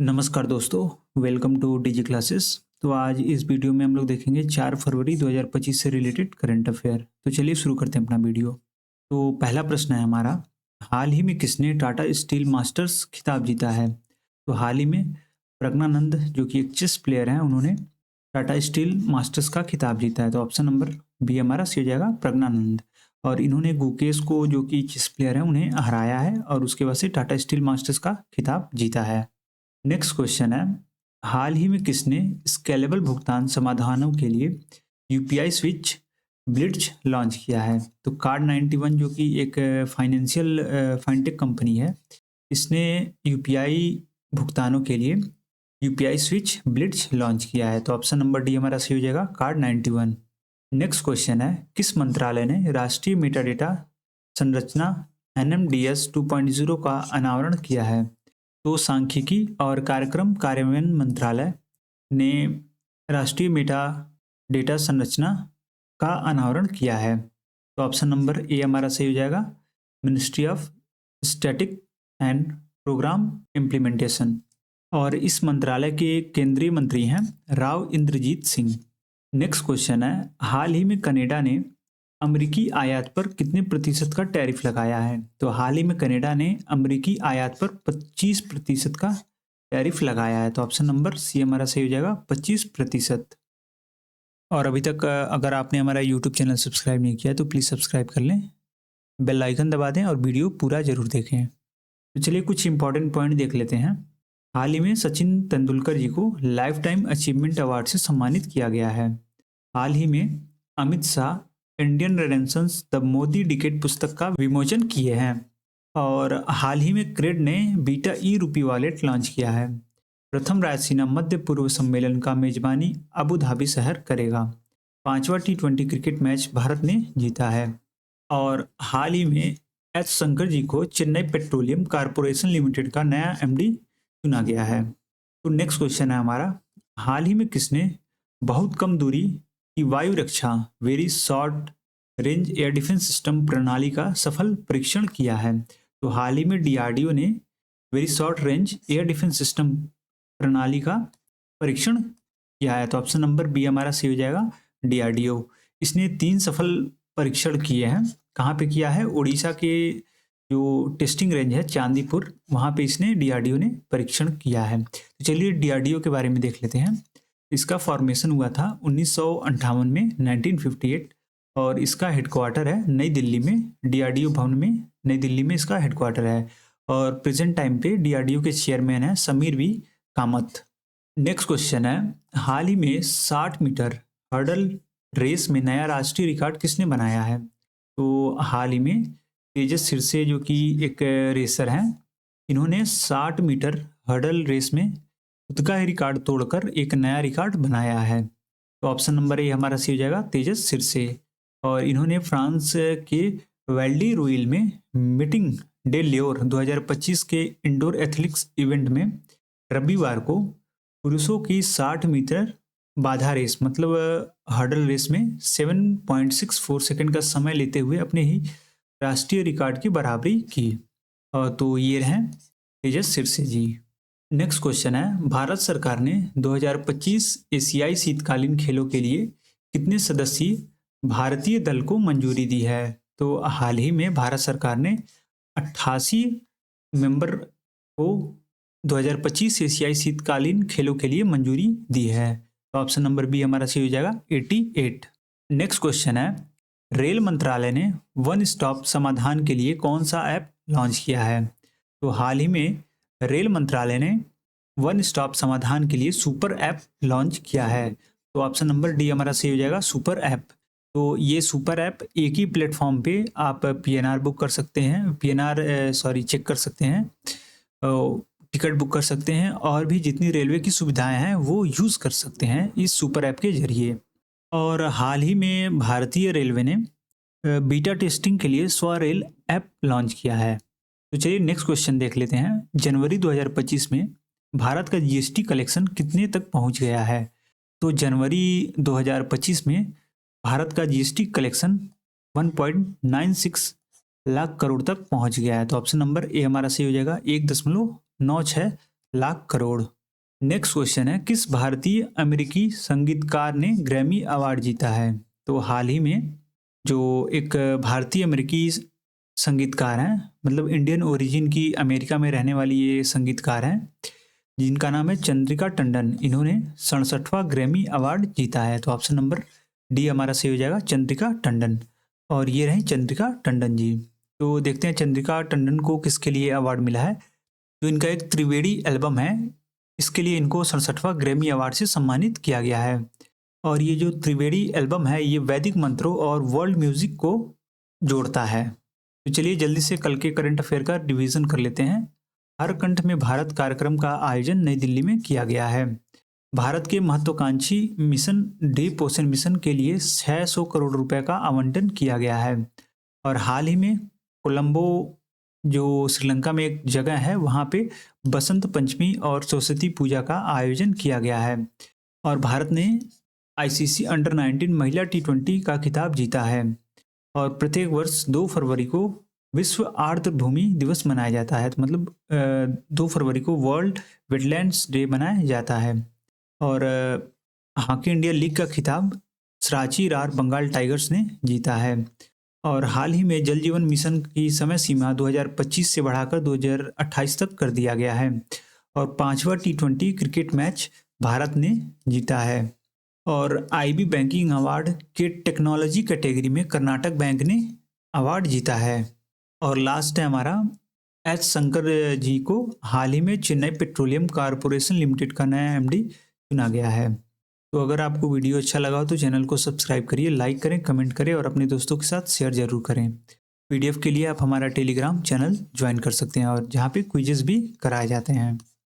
नमस्कार दोस्तों, welcome two DG classes. तो आज इस वीडियो में हम लोग देखेंगे 4 फरवरी 2025 से रिलेटेड करंट अफेयर। तो चलिए शुरू करते हैं अपना वीडियो। तो पहला प्रश्न है हमारा, हाल ही में किसने टाटा स्टील मास्टर्स खिताब जीता है? तो हाल ही में प्रज्ञानंद जो कि एक चेस प्लेयर हैं, उन्होंने टाटा स्टील मास्टर्स का खिताब जीता है। तो ऑप्शन नंबर बी हमारा सही हो जाएगा, प्रज्ञानंद। और इन्होंने गुकेश को जो कि चेस प्लेयर हैं उन्हें हराया है और उसके बाद से टाटा स्टील मास्टर्स का खिताब जीता है। नेक्स्ट क्वेश्चन है, हाल ही में किसने स्केलेबल भुगतान समाधानों के लिए यूपीआई स्विच ब्लिट्ज लॉन्च किया है? तो कार्ड 91 जो कि एक फाइनेंशियल फाइनटेक कंपनी है, इसने यूपीआई भुगतानों के लिए यूपीआई स्विच ब्लिट्ज लॉन्च किया है। तो ऑप्शन नंबर डी हमारा सही हो जाएगा, कार्ड 91। नेक्स्ट क्वेश्चन है, किस मंत्रालय ने राष्ट्रीय मेटा डेटा संरचना NMDS 2.0 का अनावरण किया है? तो सांख्यिकी और कार्यक्रम कार्यान्वयन मंत्रालय ने राष्ट्रीय मेटा डेटा संरचना का अनावरण किया है। तो ऑप्शन नंबर ए हमारा सही हो जाएगा, ministry of static and programme implementation. और इस मंत्रालय के केंद्रीय मंत्री हैं राव इंद्रजीत सिंह। नेक्स्ट क्वेश्चन है, हाल ही में कनाडा ने अमेरिकी आयात पर कितने प्रतिशत का टैरिफ लगाया है? तो हाल ही में कनाडा ने अमेरिकी आयात पर 25% का टैरिफ लगाया है। तो ऑप्शन नंबर सी हमारा सही हो जाएगा, 25%। और अभी तक अगर आपने हमारा यूट्यूब चैनल सब्सक्राइब नहीं किया तो प्लीज़ सब्सक्राइब कर लें, बेल आइकन दबा दें और वीडियो पूरा जरूर देखें। तो चलिए कुछ इंपॉर्टेंट पॉइंट देख लेते हैं। हाल ही में सचिन तेंदुलकर जी को लाइफ टाइम अचीवमेंट अवार्ड से सम्मानित किया गया है। हाल ही में Amit Shah Indian renaissance the Modi decade पुस्तक का विमोचन किए हैं। और हाल ही में क्रेड ने बीटा ई रूपी वॉलेट लॉन्च किया है। प्रथम रायसीना मध्य पूर्व सम्मेलन का मेजबानी अबू धाबी शहर करेगा। 5वां T20 क्रिकेट मैच भारत ने जीता है। और हाल ही में एच शंकर जी को चेन्नई पेट्रोलियम कॉरपोरेशन लिमिटेड का नया MD चुना गया है। तो नेक्स्ट क्वेश्चन है हमारा, हाल ही में किसने बहुत कम दूरी की वायु रक्षा very short range air defence system प्रणाली का सफल परीक्षण किया है? तो हाल ही में DRDO ने very short range air defence system प्रणाली का परीक्षण किया है। तो ऑप्शन नंबर बी हमारा सही हो जाएगा, DRDO। इसने 3 सफल परीक्षण किए हैं। कहाँ पे किया है? उड़ीसा के जो टेस्टिंग रेंज है चांदीपुर, वहाँ पे इसने DRDO ने परीक्षण किया है। तो चलिए DRDO के बारे में देख लेते हैं। इसका फॉर्मेशन हुआ था 1958 में, 1958। और इसका हेडक्वार्टर है नई दिल्ली में, DRDO भवन में नई दिल्ली में इसका हेडक्वार्टर है। और प्रेजेंट टाइम पे DRDO के चेयरमैन है Samir V Kamat. Next question है, हाल ही में 60 मीटर हर्डल रेस में नया राष्ट्रीय रिकॉर्ड किसने बनाया है? तो हाल ही में तेजस सिरसे जो कि एक रेसर हैं, इन्होंने 60 मीटर हर्डल रेस में खुद का ही रिकॉर्ड तोड़कर एक नया रिकॉर्ड बनाया है। तो ऑप्शन नंबर ए हमारा सही हो जाएगा, तेजस सिरसे। और इन्होंने फ्रांस के वेल्डी रुइल में मीटिंग डे लियोर 2025 के इंडोर एथलेटिक्स इवेंट में रविवार को पुरुषों की 60 मीटर बाधा रेस मतलब हर्डल रेस में 7.64 सेकंड का समय लेते हुए अपने ही राष्ट्रीय रिकॉर्ड की बराबरी की। तो ये हैं तेजस सिरसे जी। नेक्स्ट क्वेश्चन है, भारत सरकार ने 2025 एशियाई शीतकालीन खेलों के लिए कितने सदस्यीय भारतीय दल को मंजूरी दी है? तो हाल ही में भारत सरकार ने 88 मेंबर को 2025 एशियाई शीतकालीन खेलों के लिए मंजूरी दी है। तो ऑप्शन नंबर बी हमारा सही हो जाएगा, 88। नेक्स्ट क्वेश्चन है, रेल मंत्रालय ने वन स्टॉप समाधान के लिए कौन सा ऐप लॉन्च किया है? तो हाल ही में रेल मंत्रालय ने वन स्टॉप समाधान के लिए सुपर ऐप लॉन्च किया है। तो ऑप्शन नंबर डी हमारा सही हो जाएगा, सुपर ऐप। तो ये सुपर ऐप एक ही प्लेटफॉर्म पे आप PNR बुक कर सकते हैं, चेक कर सकते हैं, टिकट बुक कर सकते हैं और भी जितनी रेलवे की सुविधाएं हैं वो यूज़ कर सकते हैं इस सुपर ऐप के जरिए। और हाल ही में भारतीय रेलवे ने बीटा टेस्टिंग के लिए स्वरेल ऐप लॉन्च किया है। तो चलिए नेक्स्ट क्वेश्चन देख लेते हैं, जनवरी 2025 में भारत का GST कलेक्शन कितने तक पहुंच गया है? तो जनवरी 2025 में भारत का GST कलेक्शन 1.96 लाख करोड़ तक पहुंच गया है। तो ऑप्शन नंबर ए हमारा सही हो जाएगा, 1.96 लाख करोड़। नेक्स्ट क्वेश्चन है, किस भारतीय अमेरिकी संगीतकार ने ग्रैमी अवार्ड जीता है? तो हाल ही में जो एक भारतीय अमेरिकी संगीतकार हैं, मतलब इंडियन ओरिजिन की अमेरिका में रहने वाली ये संगीतकार हैं, जिनका नाम है चंद्रिका टंडन। इन्होंने 67वां ग्रैमी अवार्ड जीता है। तो ऑप्शन नंबर डी हमारा सही हो जाएगा, चंद्रिका टंडन। और ये रहे चंद्रिका टंडन जी। तो देखते हैं चंद्रिका टंडन को किसके लिए अवार्ड मिला है। जो इनका एक त्रिवेणी एल्बम है, इसके लिए इनको 67वां ग्रैमी अवार्ड से सम्मानित किया गया है। और ये जो त्रिवेणी एल्बम है, ये वैदिक मंत्रों और वर्ल्ड म्यूजिक को जोड़ता है। तो चलिए जल्दी से कल के करंट अफेयर का रिवीजन कर लेते हैं। हर कंठ में भारत कार्यक्रम का आयोजन नई दिल्ली में किया गया है। भारत के महत्वाकांक्षी मिशन डीप पोषण मिशन के लिए 600 करोड़ रुपए का आवंटन किया गया है। और हाल ही में कोलंबो जो श्रीलंका में एक जगह है, वहाँ पे बसंत पंचमी और सरस्वती पूजा का आयोजन किया गया है। और भारत ने आईसीसी अंडर 19 महिला T20 का खिताब जीता है। और प्रत्येक वर्ष 2 फरवरी को विश्व आर्द्र भूमि दिवस मनाया जाता है। तो मतलब 2 फरवरी को वर्ल्ड वेटलैंड्स डे मनाया जाता है। और हॉकी इंडिया लीग का खिताब सराची रार बंगाल टाइगर्स ने जीता है। और हाल ही में जल जीवन मिशन की समय सीमा 2025 से बढ़ाकर 2028 तक कर दिया गया है। और 5वां T20 क्रिकेट मैच भारत ने जीता है। और आईबी बैंकिंग अवार्ड के टेक्नोलॉजी कैटेगरी में कर्नाटक बैंक ने अवार्ड जीता है। और लास्ट है हमारा एच शंकर जी को हाल ही में चेन्नई पेट्रोलियम कॉरपोरेशन लिमिटेड का नया एमडी चुना गया है। तो अगर आपको वीडियो अच्छा लगा हो तो चैनल को सब्सक्राइब करिए, लाइक करें, कमेंट करें और अपने दोस्तों के साथ शेयर जरूर करें। पीडीएफ के लिए आप हमारा टेलीग्राम चैनल ज्वाइन कर सकते हैं, और जहाँ पे क्विजेस भी कराए जाते हैं।